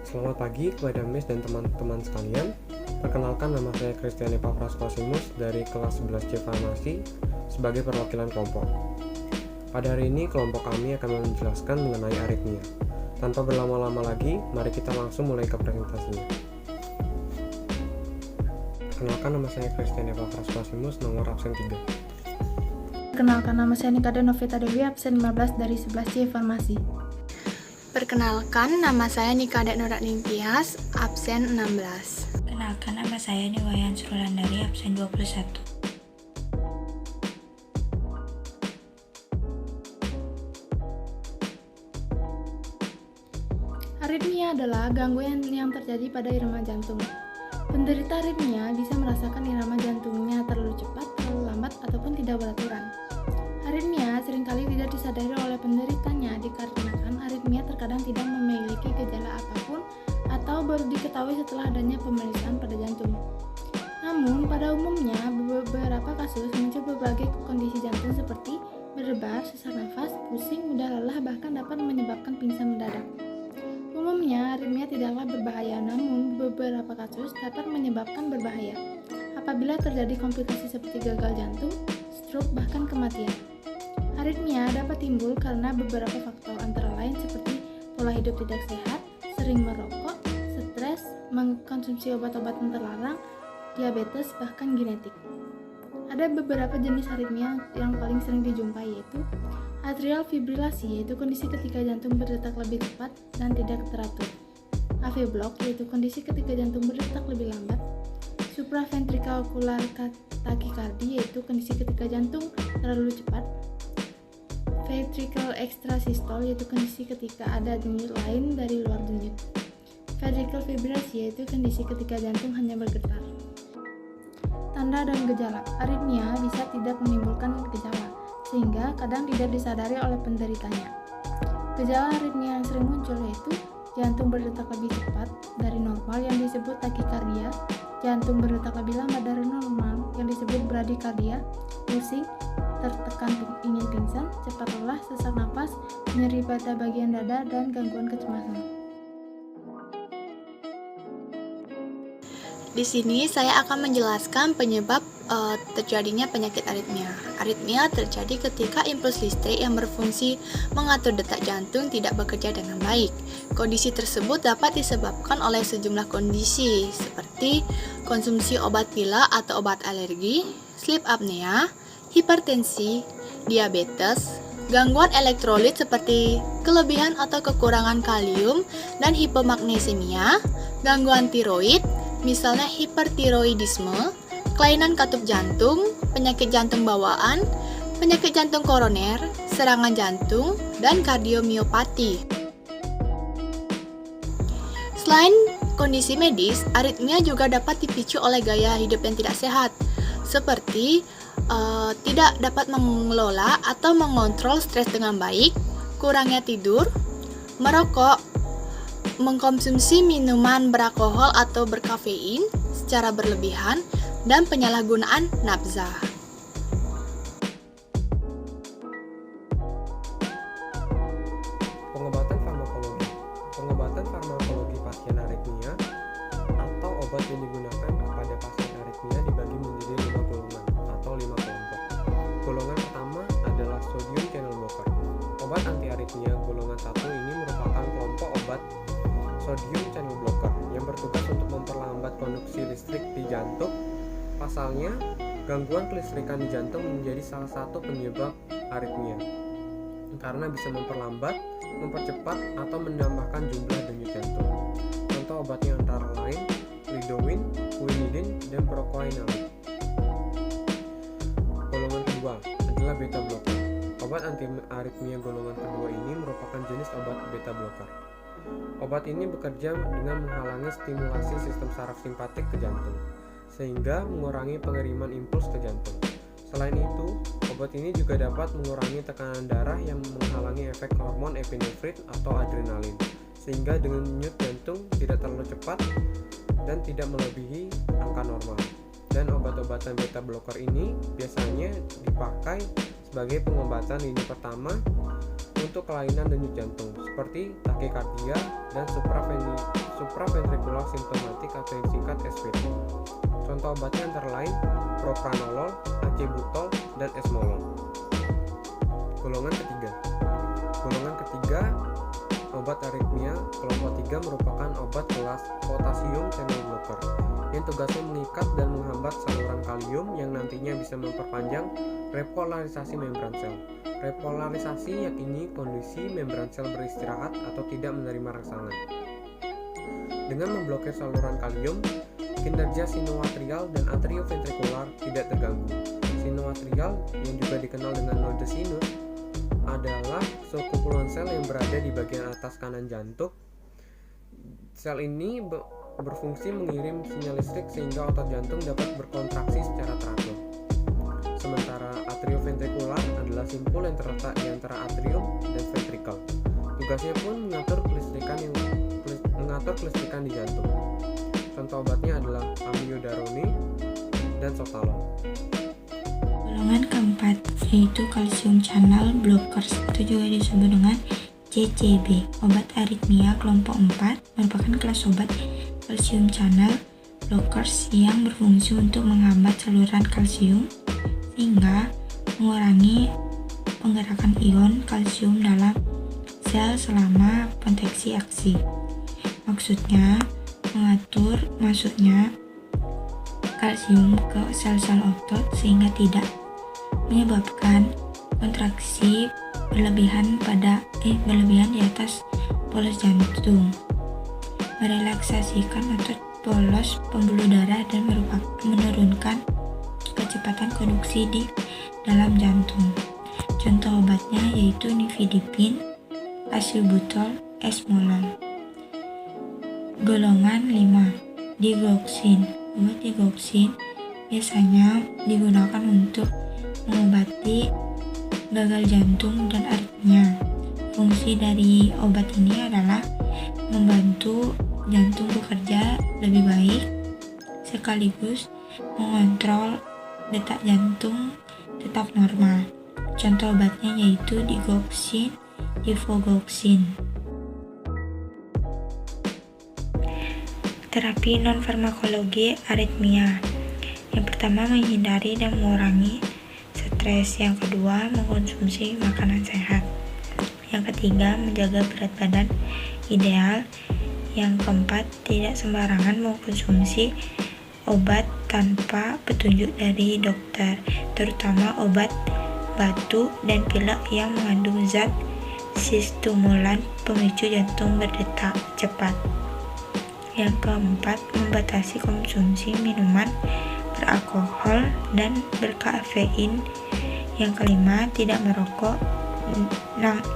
Selamat pagi kepada Miss dan teman-teman sekalian. Perkenalkan, nama saya Christian Epafras dari kelas 11C Farmasi sebagai perwakilan kelompok. Pada hari ini kelompok kami akan menjelaskan mengenai aritmia. Tanpa berlama-lama lagi, mari kita langsung mulai ke presentasinya. Perkenalkan, nama saya Christian Epafras nomor absen 3. Perkenalkan, nama saya Nikada Novita Dewi, absen 15 dari 11C Farmasi. Perkenalkan, nama saya Nikada Nuratning Tias, absen 16. Perkenalkan, nama saya Niwayan Surulandari, absen 21. Aritmia adalah gangguan yang terjadi pada irama jantung. Penderita aritmia bisa merasakan irama jantungnya terlalu cepat, terlalu lambat, ataupun tidak beraturan. Aritmia seringkali tidak disadari oleh penderitanya dikarenakan aritmia terkadang tidak memiliki gejala apapun atau baru diketahui setelah adanya pemeriksaan pada jantung. Namun, pada umumnya beberapa kasus muncul berbagai kondisi jantung seperti berdebar, sesak nafas, pusing, mudah lelah, bahkan dapat menyebabkan pingsan mendadak. Umumnya, aritmia tidaklah berbahaya, namun beberapa kasus dapat menyebabkan berbahaya apabila terjadi komplikasi seperti gagal jantung, stroke, bahkan kematian. Aritmia dapat timbul karena beberapa faktor antara lain seperti pola hidup tidak sehat, sering merokok, stres, mengkonsumsi obat-obatan terlarang, diabetes, bahkan genetik. Ada beberapa jenis aritmia yang paling sering dijumpai yaitu atrial fibrilasi, yaitu kondisi ketika jantung berdetak lebih cepat dan tidak teratur. AV block, yaitu kondisi ketika jantung berdetak lebih lambat. Supraventricular tachycardia, yaitu kondisi ketika jantung terlalu cepat. Ventricle extrasystole, yaitu kondisi ketika ada denyut lain dari luar denyut. Ventricle fibrillasi, yaitu kondisi ketika jantung hanya bergetar. Tanda dan gejala aritmia bisa tidak menimbulkan gejala, sehingga kadang tidak disadari oleh penderitanya. Gejala aritmia yang sering muncul yaitu jantung berdetak lebih cepat dari normal yang disebut takikardia, jantung berdetak lebih lambat dari normal yang disebut bradikardia, pusing, tertekan ingin pingsan, cepat lelah, sesak napas, nyeri pada bagian dada, dan gangguan kecemasan. Di sini saya akan menjelaskan penyebab terjadinya penyakit aritmia. Aritmia terjadi ketika impuls listrik yang berfungsi mengatur detak jantung tidak bekerja dengan baik. Kondisi tersebut dapat disebabkan oleh sejumlah kondisi seperti konsumsi obat pila atau obat alergi, sleep apnea, hipertensi, diabetes, gangguan elektrolit seperti kelebihan atau kekurangan kalium dan hipomagnesemia, gangguan tiroid, misalnya hipertiroidisme, kelainan katup jantung, penyakit jantung bawaan, penyakit jantung koroner, serangan jantung, dan kardiomiopati. Selain kondisi medis, aritmia juga dapat dipicu oleh gaya hidup yang tidak sehat, seperti tidak dapat mengelola atau mengontrol stres dengan baik, kurangnya tidur, merokok, mengkonsumsi minuman beralkohol atau berkafein secara berlebihan, dan penyalahgunaan nafza. Pengobatan farmakologi pasien aritmia atau obat yang digunakan kepada pasien aritmia dibagi menjadi 5 golongan atau 5 kelompok. Golongan pertama adalah sodium channel blocker. Obat anti-aritmia golongan 1 ini merupakan kelompok obat sodium channel blocker yang bertugas untuk memperlambat konduksi listrik di jantung. Pasalnya, gangguan kelistrikan di jantung menjadi salah satu penyebab aritmia karena bisa memperlambat, mempercepat, atau menambahkan jumlah denyut jantung. Contoh obatnya antara lain lidocaine, quinidin, dan procainamide. Golongan kedua adalah beta blocker. Obat anti-aritmia golongan kedua ini merupakan jenis obat beta blocker. Obat ini bekerja dengan menghalangi stimulasi sistem saraf simpatik ke jantung, sehingga mengurangi pengiriman impuls ke jantung. Selain itu, obat ini juga dapat mengurangi tekanan darah yang menghalangi efek hormon epinefrin atau adrenalin, sehingga denyut jantung tidak terlalu cepat dan tidak melebihi angka normal. Dan obat-obatan beta blocker ini biasanya dipakai sebagai pengobatan lini pertama untuk kelainan denyut jantung seperti takikardia dan supraventricular symptomatic atau yang singkat SVT. Contoh obatnya antara lain propranolol, acebutol, dan esmolol. Golongan ketiga, obat aritmia kelompok 3 merupakan obat kelas potasium channel blocker yang tugasnya mengikat dan menghambat saluran kalium yang nantinya bisa memperpanjang repolarisasi membran sel. Repolarisasi yakni kondisi membran sel beristirahat atau tidak menerima rangsangan. Dengan memblokir saluran kalium, kinerja sinoatrial dan atrioventrikular tidak terganggu. Sinoatrial yang juga dikenal dengan node sinus adalah subkumpulan sel yang berada di bagian atas kanan jantung. Sel ini berfungsi mengirim sinyal listrik sehingga otot jantung dapat berkontraksi secara teratur. Sementara atrioventrikular adalah simpul yang terletak di antara atrium dan ventrikel. Tugasnya pun mengatur kelistrikan di jantung. Contoh obatnya adalah amiodarone dan sotalol. Golongan keempat yaitu calcium channel blockers atau juga disebut dengan CCB. Obat aritmia kelompok 4 merupakan kelas obat calcium channel blockers yang berfungsi untuk menghambat saluran kalsium sehingga mengurangi penggerakan ion kalsium dalam sel selama kontraksi aksi. Maksudnya mengatur masuknya kalsium ke sel-sel otot sehingga tidak menyebabkan kontraksi berlebihan di atas polos jantung, merelaksasikan otot polos pembuluh darah dan menurunkan kecepatan konduksi di dalam jantung. Contoh obatnya yaitu nifedipin, acebutol, esmolol. Golongan 5, digoxin. Obat digoxin biasanya digunakan untuk mengobati gagal jantung dan aritmia. Fungsi dari obat ini adalah membantu jantung bekerja lebih baik sekaligus mengontrol detak jantung tetap normal. Contoh obatnya yaitu digoxin, divogoxin. Terapi non-farmakologi aritmia. Yang pertama, menghindari dan mengurangi stres. Yang kedua, mengkonsumsi makanan sehat. Yang ketiga, menjaga berat badan ideal. Yang keempat, tidak sembarangan mengkonsumsi obat tanpa petunjuk dari dokter, terutama obat batuk dan pilek yang mengandung zat stimulan pemicu jantung berdetak cepat. Yang keempat, membatasi konsumsi minuman beralkohol dan berkafein. Yang kelima, tidak merokok.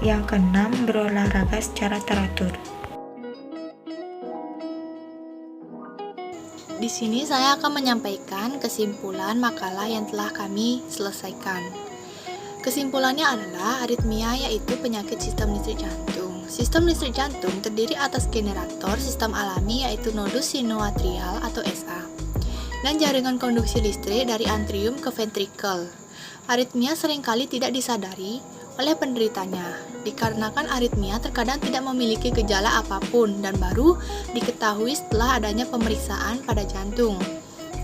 Yang keenam, berolahraga secara teratur. Di sini saya akan menyampaikan kesimpulan makalah yang telah kami selesaikan. Kesimpulannya adalah aritmia yaitu penyakit sistem listrik jantung. Sistem listrik jantung terdiri atas generator sistem alami yaitu nodus sinoatrial atau SA dan jaringan konduksi listrik dari atrium ke ventrikel. Aritmia seringkali tidak disadari oleh penderitanya dikarenakan aritmia terkadang tidak memiliki gejala apapun dan baru diketahui setelah adanya pemeriksaan pada jantung.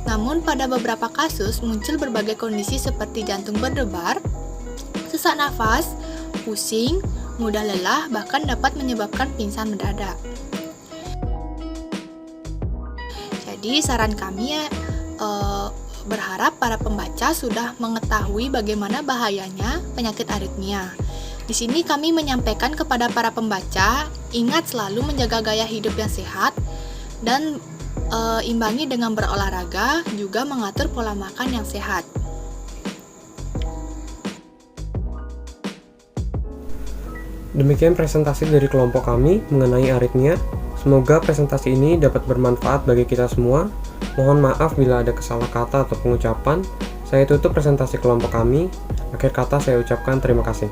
Namun pada beberapa kasus muncul berbagai kondisi seperti jantung berdebar, sesak nafas, pusing, mudah lelah, bahkan dapat menyebabkan pingsan mendadak. Jadi saran kami berharap para pembaca sudah mengetahui bagaimana bahayanya penyakit aritmia. Di sini kami menyampaikan kepada para pembaca, ingat selalu menjaga gaya hidup yang sehat dan imbangi dengan berolahraga, juga mengatur pola makan yang sehat. Demikian presentasi dari kelompok kami mengenai aritmia. Semoga presentasi ini dapat bermanfaat bagi kita semua. Mohon maaf bila ada kesalah kata atau pengucapan. Saya tutup presentasi kelompok kami. Akhir kata saya ucapkan terima kasih.